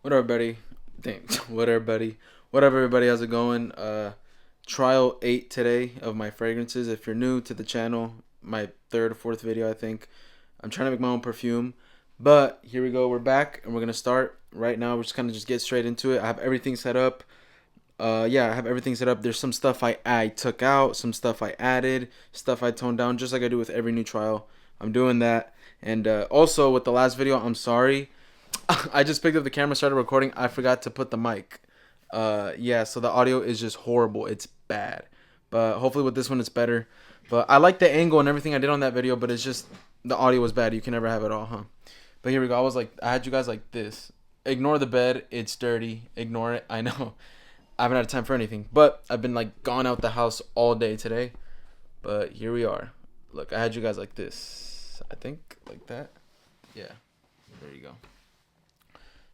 What up, buddy? Dang, what up, buddy? What up, everybody? How's it going? Trial 8 today of my fragrances. If you're new to the channel, my third or fourth video, I think. I'm trying to make my own perfume. But here we go. We're back and we're going to start right now. We're just kind of just get straight into it. I have everything set up. Yeah, I have everything set up. There's some stuff I took out, some stuff I added, stuff I toned down, just like I do with every new trial. I'm doing that. And also, with the last video, I'm sorry. I just picked up the camera, started recording. I forgot to put the mic. Yeah, so the audio is just horrible. It's bad. But hopefully with this one it's better. But I like the angle and everything I did on that video, but it's just the audio was bad. You can never have it all, huh? But here we go. I had you guys like this. Ignore the bed. It's dirty. Ignore it. I know. I haven't had time for anything. But I've been like gone out the house all day today. But here we are. Look, I had you guys like this. I think like that. Yeah. There you go.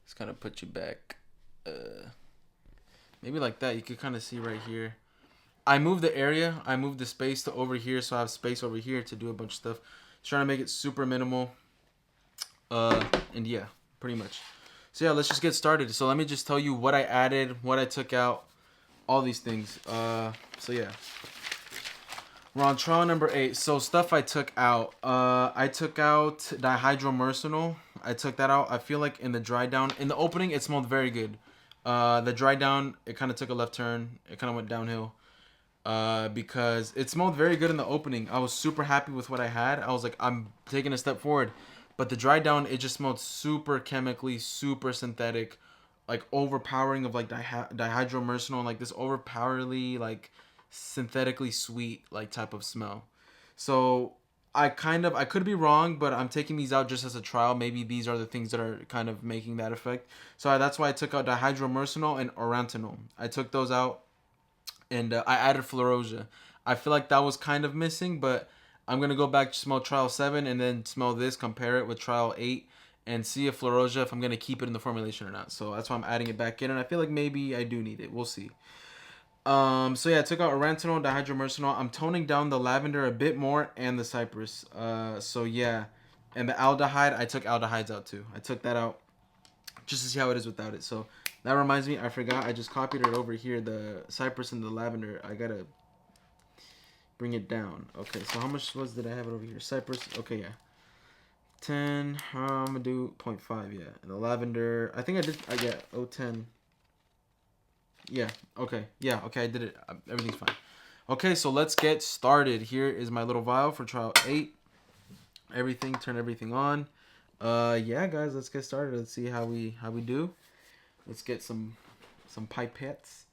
Just kind of put you back. Maybe like that. You could kind of see right here. I moved the area. I moved the space to over here, so I have space over here to do a bunch of stuff. Just trying to make it super minimal. And yeah, pretty much. So yeah, let's just get started. So let me just tell you what I added, what I took out, all these things. So yeah. We're on trial number 8. So stuff I took out. I took out dihydromercenol. I took that out. I feel like in the dry down, in the opening, it smelled very good. The dry down, it kind of took a left turn. It kind of went downhill. Because it smelled very good in the opening. I was super happy with what I had. I was like, I'm taking a step forward. But the dry down, it just smelled super chemically, super synthetic, like overpowering of like dihydromercenol, like this overpowerly like synthetically sweet like type of smell. So I could be wrong, but I'm taking these out just as a trial. Maybe these are the things that are kind of making that effect. So that's why I took out dihydromercenol and orantanol. I took those out and I added Florosia. I feel like that was kind of missing, but I'm gonna go back to smell trial 7 and then smell this, compare it with trial 8, and see if Florosia, if I'm gonna keep it in the formulation or not. So that's why I'm adding it back in, and I feel like maybe I do need it. We'll see. So yeah, I took out orantanol, dihydromercenol. I'm toning down the lavender a bit more and the cypress. So yeah, and the aldehyde, I took aldehydes out too. I took that out just to see how it is without it. So that reminds me, I forgot. I just copied it over here. The cypress and the lavender. I gotta bring it down. Okay, so how much did I have it over here? Cypress. Okay, yeah. 10. I'm gonna do 0.5. Yeah, and the lavender. I think I did. I get 0.10. Yeah. Okay. Yeah. Okay. I did it. Everything's fine. Okay. So let's get started. Here is my little vial for trial 8. Everything. Turn everything on. Yeah, guys. Let's get started. Let's see how we do. Let's get some pipettes.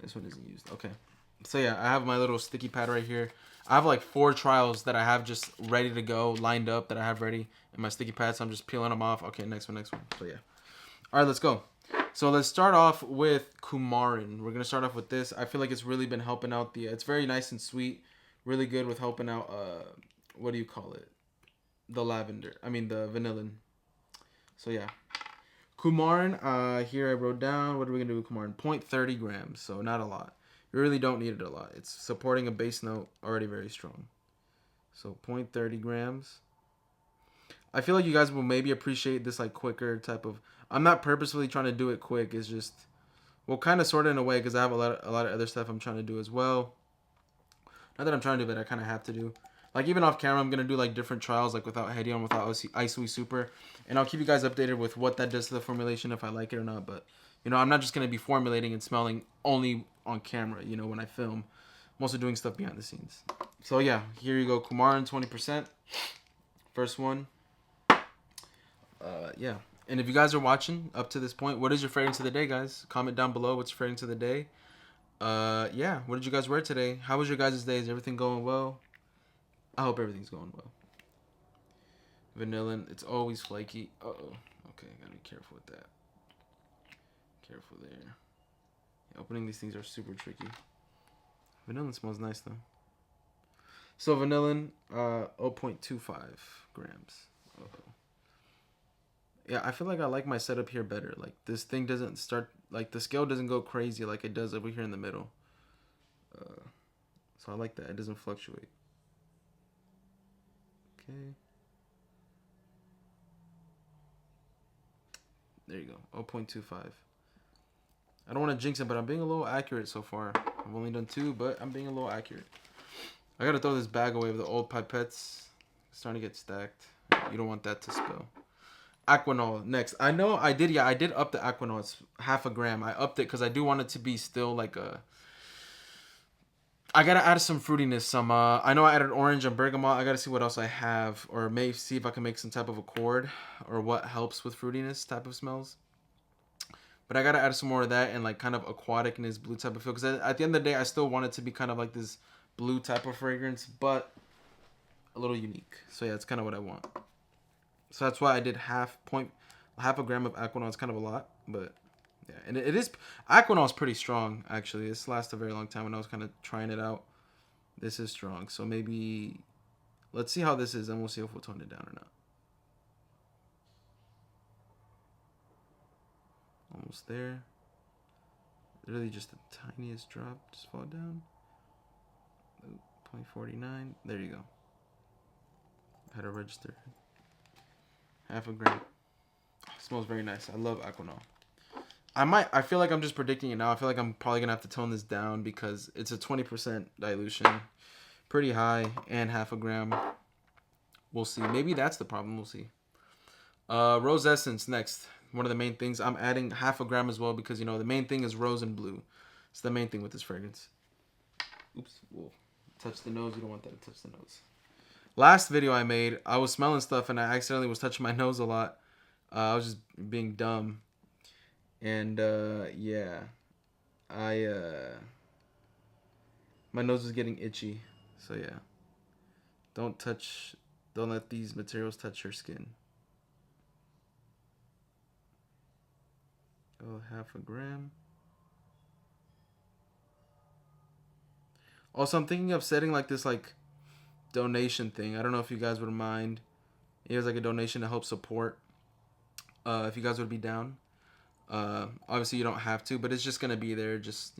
This one isn't used. Okay. So yeah, I have my little sticky pad right here. I have like 4 trials that I have just ready to go, lined up that I have ready in my sticky pad. So I'm just peeling them off. Okay. Next one. So yeah. All right. Let's go. So let's start off with Coumarin. We're gonna start off with this. I feel like it's really been helping out the. It's very nice and sweet, really good with helping out. What do you call it? The lavender. I mean the vanillin. So yeah, Coumarin. Here I wrote down. What are we gonna do with Coumarin? 0.30 grams. So not a lot. You really don't need it a lot. It's supporting a base note already very strong. So 0.30 grams. I feel like you guys will maybe appreciate this like quicker type of. I'm not purposefully trying to do it quick. It's just, well, kind of sort of in a way because I have a lot of other stuff I'm trying to do as well. Not that I'm trying to do, but I kind of have to do. Like even off camera, I'm gonna do like different trials, like without Hedion, without Isui Super, and I'll keep you guys updated with what that does to the formulation if I like it or not. But you know, I'm not just gonna be formulating and smelling only on camera. You know, when I film, I'm also doing stuff behind the scenes. So yeah, here you go, Coumarin 20%. First one. Yeah. And if you guys are watching up to this point, what is your fragrance of the day, guys? Comment down below what's your fragrance of the day. Yeah. What did you guys wear today? How was your guys' day? Is everything going well? I hope everything's going well. Vanillin, it's always flaky. Uh-oh. Okay, gotta be careful with that. Careful there. Yeah, opening these things are super tricky. Vanillin smells nice though. So vanillin, 0.25 grams. Uh-oh. Yeah, I feel like I like my setup here better. Like this thing doesn't start, like the scale doesn't go crazy like it does over here in the middle. So I like that. It doesn't fluctuate. Okay. There you go. 0.25. I don't want to jinx it, but I'm being a little accurate so far. I've only done 2, but I'm being a little accurate. I gotta throw this bag away of the old pipettes. It's starting to get stacked. You don't want that to spill. Aquanol next. I know I did. Yeah, I did up the Aquanol. It's half a gram. I upped it because I do want it to be still like a. I gotta add some fruitiness. Some. I know I added orange and bergamot. I gotta see what else I have, or maybe see if I can make some type of accord, or what helps with fruitiness type of smells. But I gotta add some more of that and like kind of aquaticness, blue type of feel. Because at the end of the day, I still want it to be kind of like this blue type of fragrance, but a little unique. So yeah, it's kind of what I want. So that's why I did half a gram of Aquanol. It's kind of a lot, but yeah. And it is, Aquanol is pretty strong, actually. This lasts a very long time when I was kind of trying it out. This is strong. So maybe, let's see how this is, and we'll see if we'll tone it down or not. Almost there. Literally just the tiniest drop. Just fall down. 0.49. There you go. Had to register. Half a gram. Oh, smells very nice. I love Aquanol. I feel like I'm just predicting it now. I feel like I'm probably going to have to tone this down because it's a 20% dilution. Pretty high and half a gram. We'll see. Maybe that's the problem. We'll see. Rose Essence next. One of the main things. I'm adding half a gram as well because, you know, the main thing is rose and blue. It's the main thing with this fragrance. Oops. Whoa. Touch the nose. You don't want that to touch the nose. Last video I made, I was smelling stuff and I accidentally was touching my nose a lot. I was just being dumb. And, yeah. My nose was getting itchy. So, yeah. Don't let these materials touch your skin. Oh, half a gram. Also, I'm thinking of setting like this, like, donation thing. I don't know if you guys would mind. Here's like a donation to help support. If you guys would be down. Obviously you don't have to, but it's just gonna be there. Just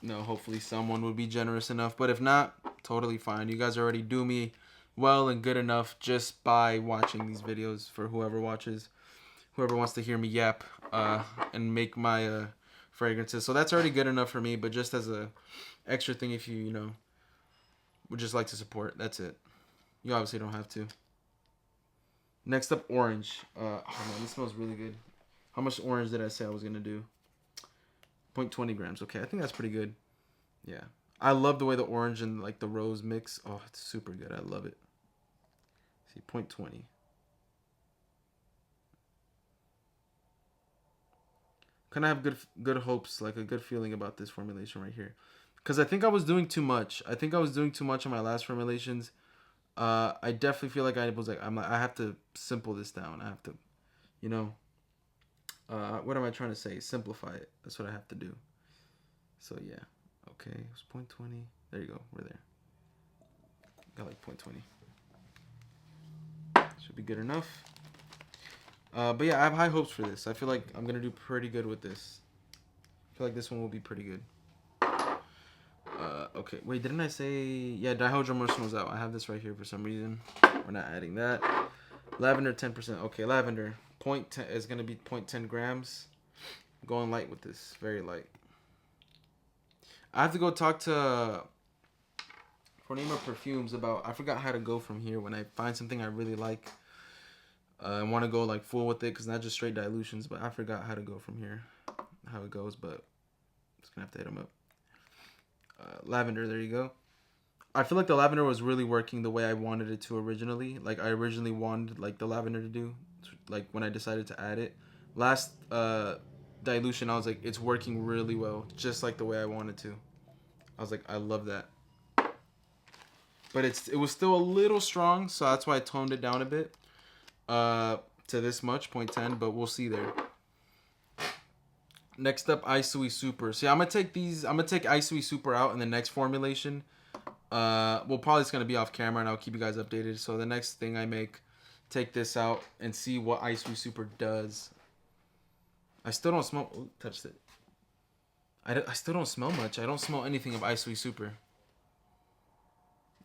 hopefully someone would be generous enough. But if not, totally fine. You guys already do me well and good enough just by watching these videos. For whoever watches, whoever wants to hear me yap and make my fragrances. So that's already good enough for me. But just as a extra thing, if you would just like to support, that's it. You obviously don't have to. Next up, orange. Oh man, this smells really good. How much orange did I say I was gonna do? 0.20 grams. Okay, I think that's pretty good. Yeah, I love the way the orange and like the rose mix. Oh, it's super good. I love it. See, 0.20. Kind of have good hopes, like a good feeling about this formulation right here. Because I think I was doing too much. I think I was doing too much on my last formulations. I definitely feel like I have to simple this down. I have to, what am I trying to say? Simplify it. That's what I have to do. So yeah. Okay, it was 0.20. There you go. We're there. Got like 0.20. Should be good enough. But yeah, I have high hopes for this. I feel like I'm gonna do pretty good with this. I feel like this one will be pretty good. Okay, wait, didn't I say... Yeah, dihydromerson was out. I have this right here for some reason. We're not adding that. Lavender, 10%. Okay, lavender. 0.10 is going to be 0.10 grams. I'm going light with this. Very light. I have to go talk to Fornima Perfumes about... I forgot how to go from here when I find something I really like. I want to go like full with it because not just straight dilutions, but I forgot how to go from here. How it goes, but just going to have to hit them up. Lavender, there you go. I feel like the lavender was really working the way I wanted it to originally. Like I originally wanted like the lavender to do, like when I decided to add it. Last dilution, I was like, it's working really well, just like the way I wanted to. I was like, I love that. But it was still a little strong, so that's why I toned it down a bit to this much, 0.10, but we'll see there. Next up, Isui Super. See, I'm gonna take Isui Super out in the next formulation. Well, probably it's gonna be off camera, and I'll keep you guys updated. So the next thing I make, take this out and see what Isui Super does. I still don't smell. Oh, touched it. I still don't smell much. I don't smell anything of Isui Super.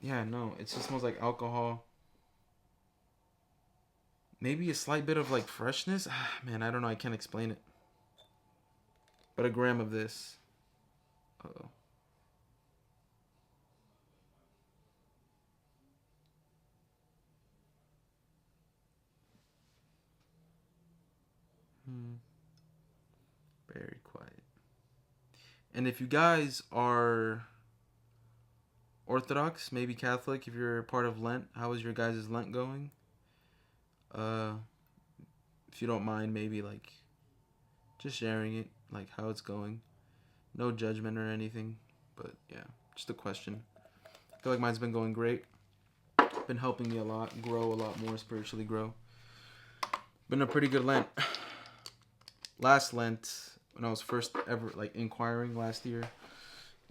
Yeah, no, it just smells like alcohol. Maybe a slight bit of like freshness. Man, I don't know. I can't explain it. But a gram of this. Uh-oh. Very quiet. And if you guys are Orthodox, maybe Catholic, if you're part of Lent, how is your guys' Lent going? Uh, if you don't mind, maybe like just sharing it, like how it's going. No judgment or anything, but yeah, just a question. I feel like mine's been going great. Been helping me a lot, grow a lot more, spiritually grow. Been a pretty good Lent. Last Lent, when I was first ever like inquiring last year,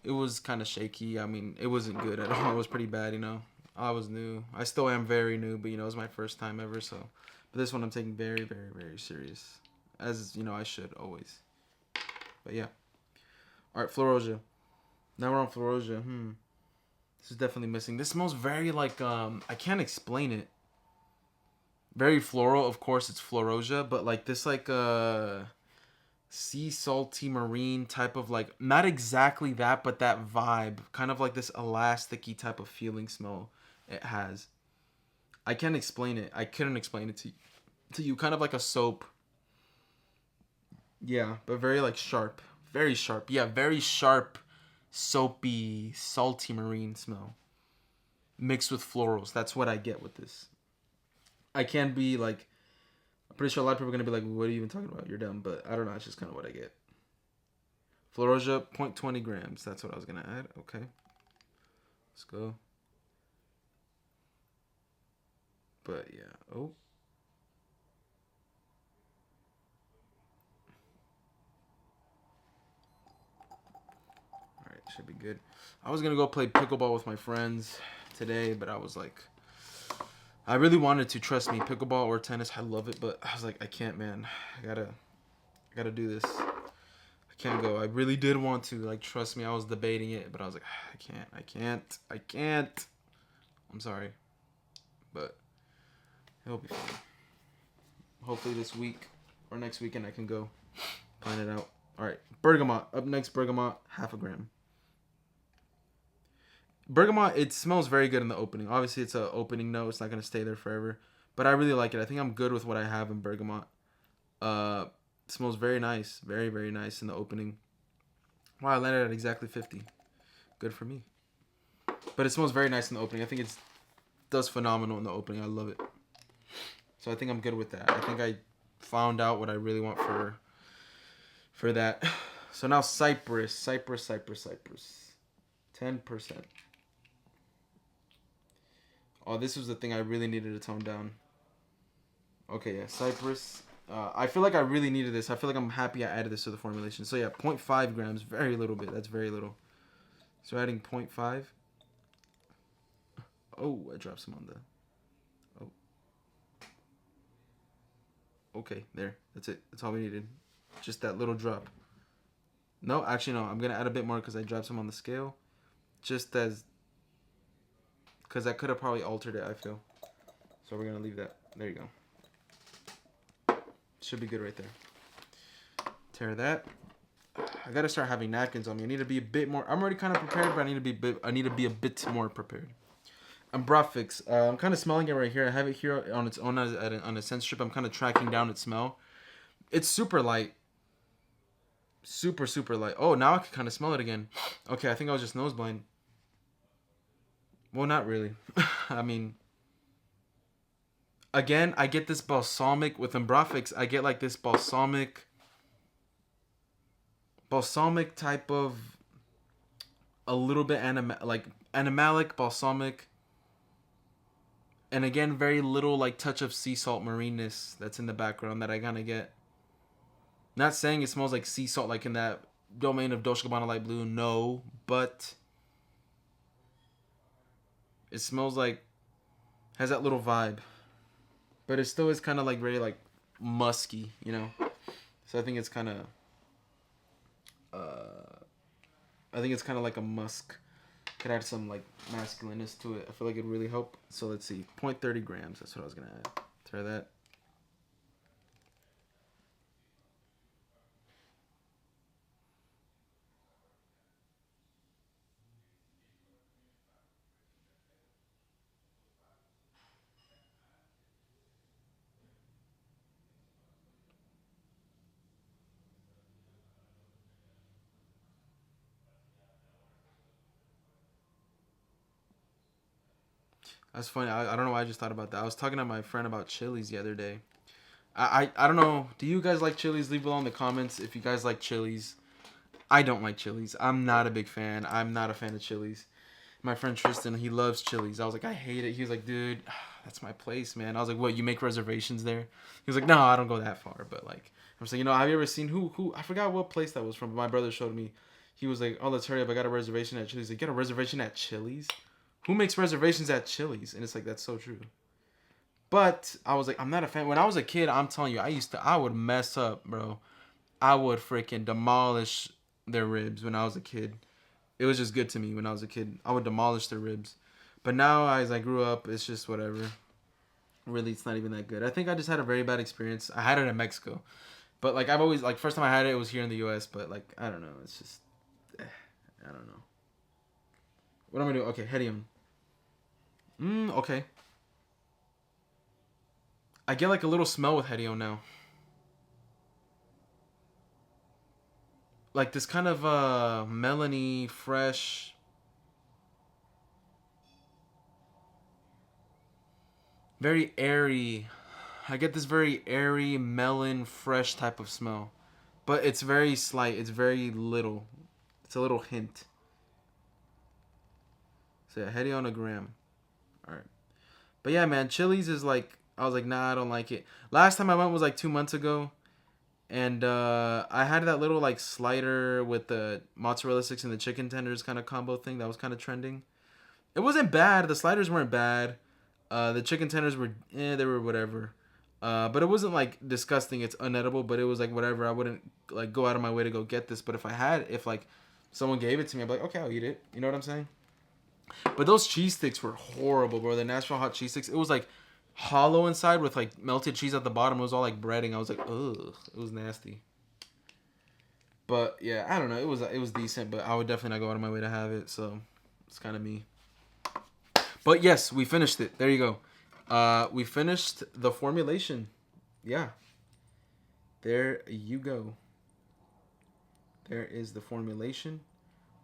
it was kind of shaky. I mean, it wasn't good at all. It was pretty bad, you know. I was new. I still am very new, but you know, it was my first time ever. So, but this one I'm taking very, very, very serious, as you know I should always. But yeah. All right, Florasia. Now we're on Florasia. This is definitely missing. This smells very like I can't explain it. Very floral, of course it's Florasia, but like this like sea salty marine type of like not exactly that, but that vibe, kind of like this elasticy type of feeling smell it has. I can't explain it. I couldn't explain it to you. Kind of like a soap. Yeah, but very like sharp. Very sharp. Yeah, very sharp, soapy, salty marine smell mixed with florals. That's what I get with this. I can be like, I'm pretty sure a lot of people are gonna be like, "What are you even talking about? You're dumb." But I don't know. It's just kind of what I get. Florasia, 0.20 grams. That's what I was gonna add. Okay, let's go. But yeah. Oh. All right, should be good. I was gonna go play pickleball with my friends today, but I was like, I really wanted to, trust me, pickleball or tennis. I love it, but I was like, I can't, man. I gotta do this. I can't go. I really did want to, like, trust me. I was debating it, but I was like, I can't. I'm sorry, but it'll be fine. Hopefully this week or next weekend I can go plan it out. All right, bergamot up next. Bergamot, half a gram. Bergamot, it smells very good in the opening. Obviously, it's a opening note. It's not gonna stay there forever, but I really like it. I think I'm good with what I have in bergamot. Uh, it smells very nice, very very nice in the opening. Wow, I landed at exactly 50. Good for me. But it smells very nice in the opening. I think it does phenomenal in the opening. I love it. So I think I'm good with that. I think I found out what I really want for that. So now Cypress. 10%. Oh, this was the thing I really needed to tone down. Okay, yeah, Cypress. I feel like I really needed this. I feel like I'm happy I added this to the formulation. So yeah, 0.5 grams. Very little bit. That's very little. So adding 0.5. Oh, I dropped some on the... Oh. Okay, there. That's it. That's all we needed. Just that little drop. No, actually no. I'm going to add a bit more because I dropped some on the scale. Just as... Because I could have probably altered it, I feel. So we're going to leave that. There you go. Should be good right there. Tear that. I gotta start having napkins on me. I need to be a bit more. I'm already kind of prepared, but I need to be a bit more prepared. Ambrofix. I'm kind of smelling it right here. I have it here on its own on a scent strip. I'm kind of tracking down its smell. It's super light. Super super light. Oh, now I can kind of smell it again. Okay, I think I was just nose blind. Well, not really. I mean, again, I get this balsamic with Ambrofix. I get like this balsamic type of a little bit like animalic balsamic, and again very little like touch of sea salt marineness that's in the background that I kind of get. Not saying it smells like sea salt like in that domain of Dolce & Gabbana Light Blue, no, but it smells like, has that little vibe, but it still is kind of like very like musky, you know. So I think it's kind of like a musk. Could add some like masculineness to it. I feel like it'd really help. So let's see, 0.30 grams. That's what I was gonna add. Try that. That's funny. I don't know why I just thought about that. I was talking to my friend about Chili's the other day. I don't know. Do you guys like Chili's? Leave below in the comments if you guys like Chili's. I don't like Chili's. I'm not a big fan. I'm not a fan of Chili's. My friend Tristan, he loves Chili's. I was like, I hate it. He was like, dude, that's my place, man. I was like, what, you make reservations there? He was like, no, I don't go that far. But like, I'm saying, have you ever seen who? I forgot what place that was from. But my brother showed me. He was like, oh, let's hurry up. I got a reservation at Chili's. Like, get a reservation at Chili's? Who makes reservations at Chili's? And it's like, that's so true. But I was like, I'm not a fan. When I was a kid, I'm telling you, I would mess up, bro. I would freaking demolish their ribs when I was a kid. It was just good to me when I was a kid. I would demolish their ribs. But now, as I grew up, it's just whatever. Really, it's not even that good. I think I just had a very bad experience. I had it in Mexico. But, like, I've always, like, first time I had it, it was here in the U.S. But, like, I don't know. It's just, I don't know. What am I doing? Okay, Hedium. Okay. I get, like, a little smell with Hedium now. Like, this kind of, melony, fresh... very airy. I get this very airy, melon, fresh type of smell. But it's very slight. It's very little. It's a little hint. So yeah, Hedy on a gram. Alright. But yeah, man, Chili's is like, I was like, nah, I don't like it. Last time I went was like 2 months ago. And I had that little like slider with the mozzarella sticks and the chicken tenders kind of combo thing that was kind of trending. It wasn't bad. The sliders weren't bad. The chicken tenders were, they were whatever. But it wasn't like disgusting. It's unedible, but it was like whatever. I wouldn't like go out of my way to go get this. But if like someone gave it to me, I'd be like, okay, I'll eat it. You know what I'm saying? But those cheese sticks were horrible, bro. The Nashville hot cheese sticks. It was like hollow inside with like melted cheese at the bottom. It was all like breading. I was like, ugh, it was nasty. But yeah, I don't know. It was decent, but I would definitely not go out of my way to have it. So it's kind of me. But yes, we finished it. There you go. We finished the formulation. Yeah. There you go. There is the formulation.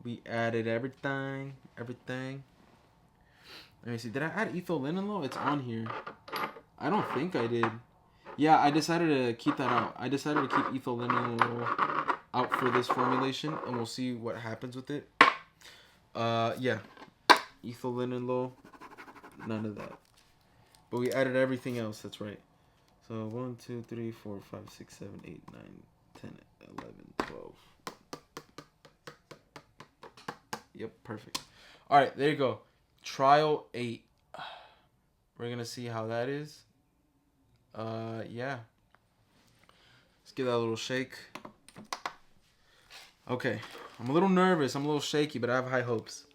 We added everything. Everything. Let me see. Did I add ethylene? It's on here. I don't think I did. Yeah, I decided to keep that out. I decided to keep ethylene out for this formulation, and we'll see what happens with it. Yeah. Ethylene, none of that. But we added everything else. That's right. So 1, 2, 3, 4, 5, 6, 7, 8, 9, 10, 11, 12. Yep, perfect. All right, there you go. Trial 8. We're gonna see how that is. Yeah. Let's give that a little shake. Okay, I'm a little nervous. I'm a little shaky, but I have high hopes.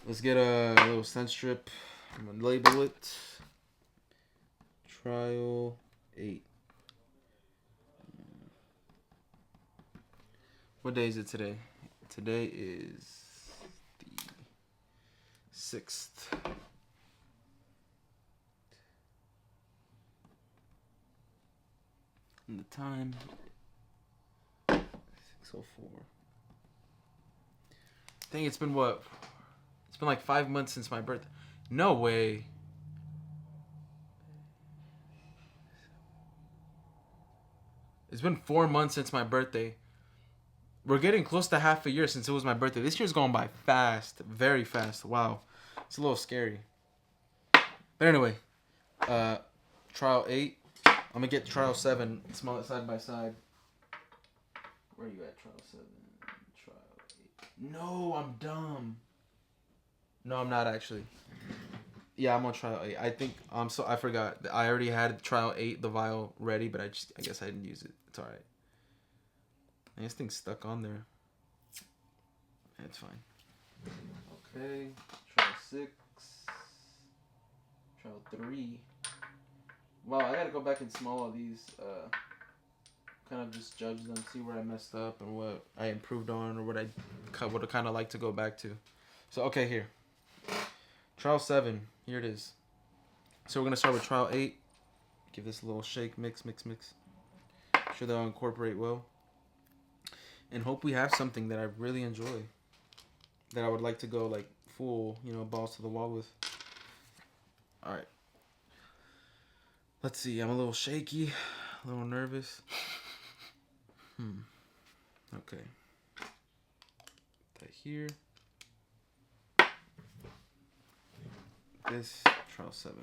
Let's get a little scent strip. I'm gonna label it. Trial 8. What day is it today? Today is the 6th. And the time 6:04. I think it's been what? It's been like 5 months since my birthday. No way. It's been 4 months since my birthday. We're getting close to half a year since it was my birthday. This year's going by fast. Very fast. Wow. It's a little scary. But anyway. Trial 8. I'm going to get trial 7. Smell it side by side. Where are you at, trial 7? Trial 8. No, I'm dumb. No, I'm not actually. Yeah, I'm on trial 8. I think I forgot. I already had trial 8, the vial ready, but I guess I didn't use it. It's alright. This thing's stuck on there. It's fine. Okay. Trial 6. Trial 3. Wow, I gotta go back and smell all these. Kind of just judge them, see where I messed up and what I improved on, or what I would kind of like to go back to. So, okay, here. Trial 7. Here it is. So we're going to start with trial 8. Give this a little shake, mix. Make sure they'll incorporate well. And hope we have something that I really enjoy. That I would like to go like full, balls to the wall with. All right. Let's see. I'm a little shaky, a little nervous. Okay. That here. This trial 7.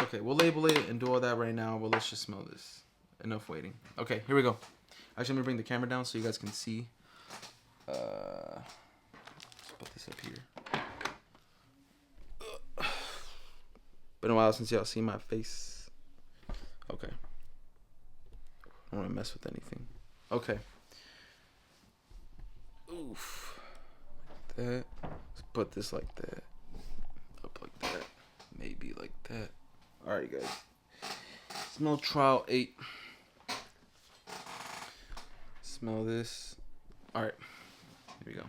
Okay, we'll label it and do all that right now, but let's just smell this. Enough waiting. Okay, here we go. Actually, I'm gonna bring the camera down so you guys can see. Let's put this up here. Been a while since y'all seen my face. Okay. I don't want to mess with anything. Okay. Oof. Like that. Let's put this like that. Up like that. Maybe like that. Alright, guys. Smell trial 8. Smell this. Alright. Here we go.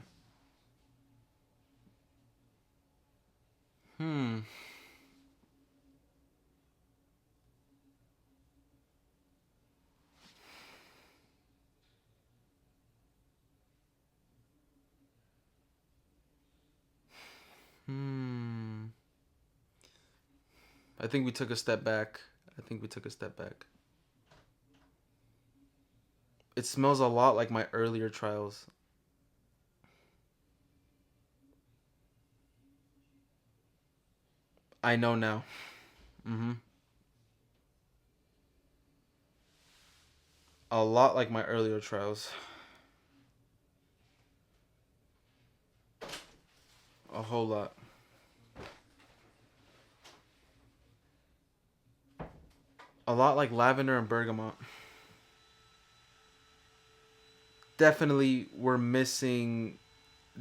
I think we took a step back. It smells a lot like my earlier trials. I know now. A lot like my earlier trials. A whole lot. A lot like lavender and bergamot. Definitely we're missing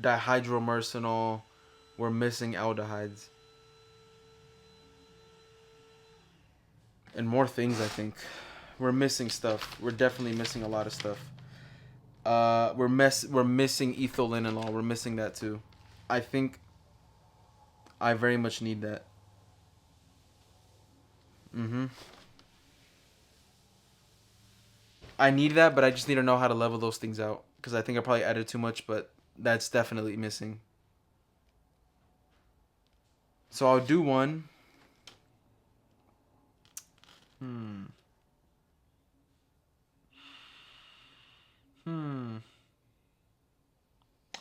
dihydromercenol. We're missing aldehydes. And more things, I think. We're missing stuff. We're definitely missing a lot of stuff. We're missing ethylenol. We're missing that too. I think I very much need that. I need that, but I just need to know how to level those things out. Because I think I probably added too much, but that's definitely missing. So I'll do one.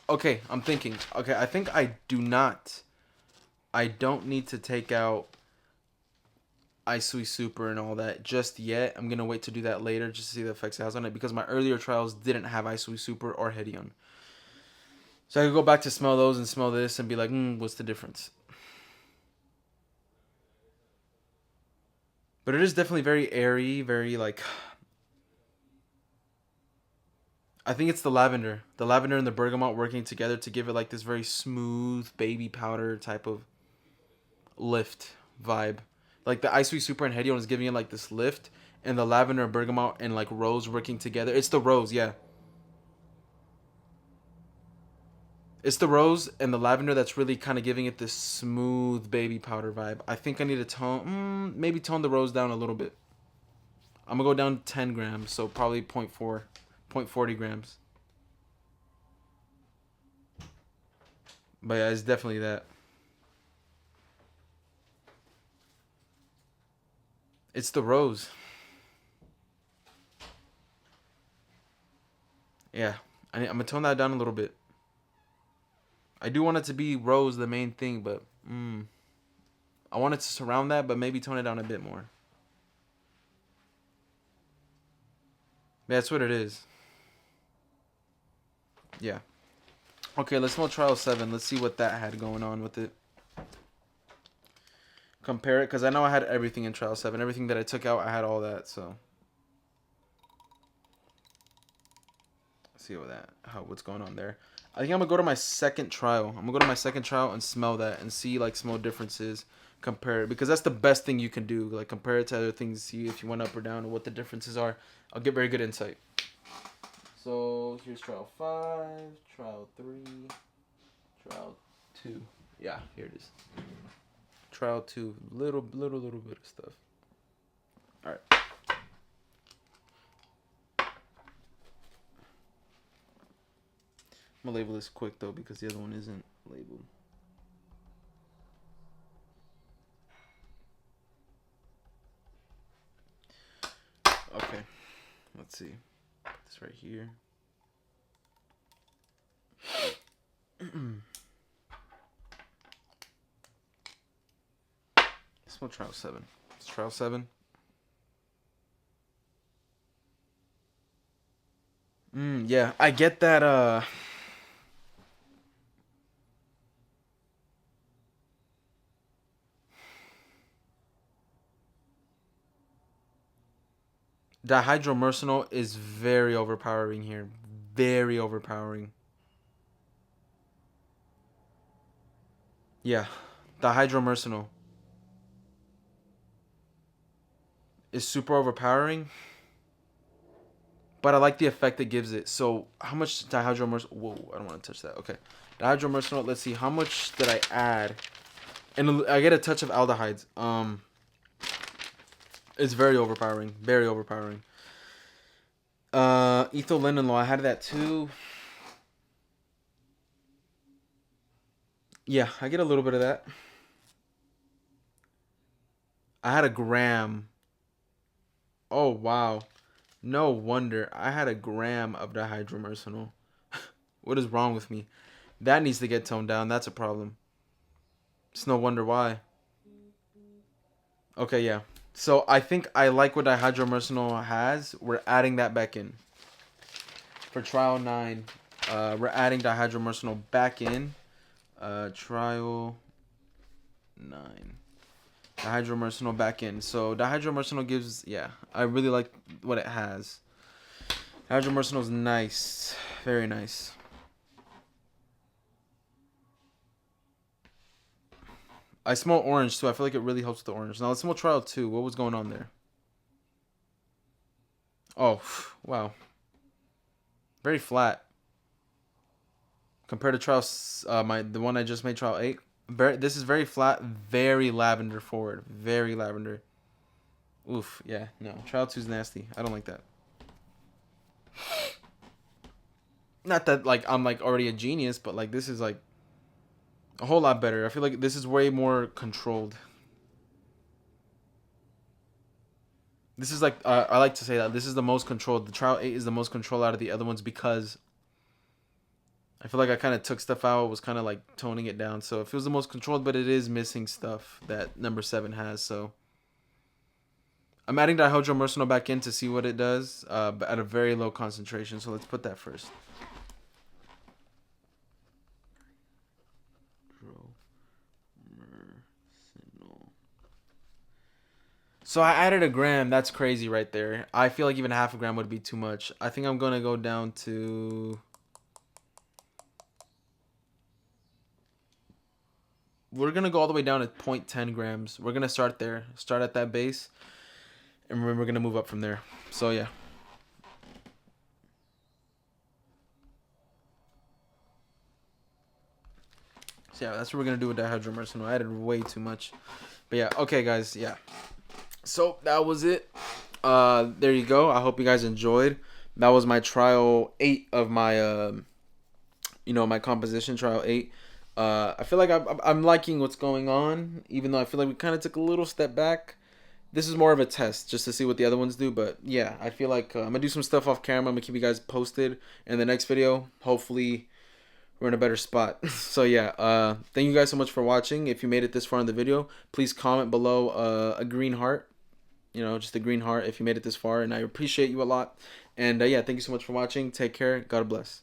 Okay, I'm thinking. Okay, I think I don't need to take out Isui Super and all that just yet. I'm going to wait to do that later just to see the effects it has on it because my earlier trials didn't have Isui Super or Hedion. So I could go back to smell those and smell this and be like, what's the difference? But it is definitely very airy, very like... I think it's the lavender. The lavender and the bergamot working together to give it like this very smooth baby powder type of lift vibe. Like the Isui Super and Hedion is giving it like this lift, and the lavender and bergamot and like rose working together. It's the rose, yeah. It's the rose and the lavender that's really kind of giving it this smooth baby powder vibe. I think I need to maybe tone the rose down a little bit. I'm going to go down 10 grams, so probably 0.40 grams. But yeah, it's definitely that. It's the rose. Yeah, I'm going to tone that down a little bit. I do want it to be rose, the main thing, but I want it to surround that, but maybe tone it down a bit more. Yeah, that's what it is. Yeah. Okay, let's smell trial 7. Let's see what that had going on with it. Compare it, because I know I had everything in trial 7. Everything that I took out, I had all that, so. Let's see what's going on there. I think I'm going to go to my second trial. I'm going to go to my second trial and smell that and see, like, smell differences. Compare it, because that's the best thing you can do. Like, compare it to other things, see if you went up or down, or what the differences are. I'll get very good insight. So, here's trial 5, trial 3, trial 2. Yeah, here it is. Trial 2, little bit of stuff. All right. I'm gonna label this quick though because the other one isn't labeled. Okay, let's see. Put this right here. Small trial 7. It's trial 7. Yeah, I get that. Dihydromercenol is very overpowering here. Very overpowering. Yeah, dihydromercenol is super overpowering. But I like the effect it gives it. So how much dihydromercenol? Whoa, I don't want to touch that. Okay, dihydromercenol. Let's see. How much did I add? And I get a touch of aldehydes. It's very overpowering. Very overpowering. Ethyl I had that too. Yeah, I get a little bit of that. I had a gram. Oh wow. No wonder. I had a gram of dihydromercenol. What is wrong with me? That needs to get toned down. That's a problem. It's no wonder why. Okay, yeah. So I think I like what dihydromercenol has. We're adding that back in. For trial 9, we're adding dihydromercenol back in. Trial 9. Dihydromercenol back in. So dihydromercenol gives, yeah, I really like what it has. Dihydromercenol is nice. Very nice. I smell orange too. I feel like it really helps with the orange. Now let's smell trial 2. What was going on there? Oh, wow. Very flat. Compared to trial, the one I just made, trial 8. This is very flat, very lavender forward. Very lavender. Oof, yeah, no. Trial 2 is nasty. I don't like that. Not that, like, I'm, like, already a genius, but, like, this is, like, a whole lot better. I feel like this is way more controlled. This is, like, I like to say that this is the most controlled. The trial 8 is the most controlled out of the other ones because I feel like I kind of took stuff out, was kind of like toning it down. So it feels the most controlled, but it is missing stuff that number 7 has. So I'm adding dihydromercenol back in to see what it does, but at a very low concentration. So let's put that first. So I added a gram. That's crazy right there. I feel like even half a gram would be too much. I think I'm going to go down to... We're going to go all the way down to 0.10 grams. We're going to start there. Start at that base. And we're going to move up from there. So, yeah. So, yeah, that's what we're going to do with dihydromercenol. I added way too much. But, yeah. Okay, guys. Yeah. So, that was it. There you go. I hope you guys enjoyed. That was my trial 8 of my, my composition, trial 8. I feel like I'm liking what's going on, even though I feel like we kind of took a little step back. This is more of a test just to see what the other ones do. But yeah, I feel like I'm going to do some stuff off camera. I'm going to keep you guys posted in the next video. Hopefully we're in a better spot. So yeah, thank you guys so much for watching. If you made it this far in the video, please comment below a green heart. Just a green heart if you made it this far. And I appreciate you a lot. And yeah, thank you so much for watching. Take care. God bless.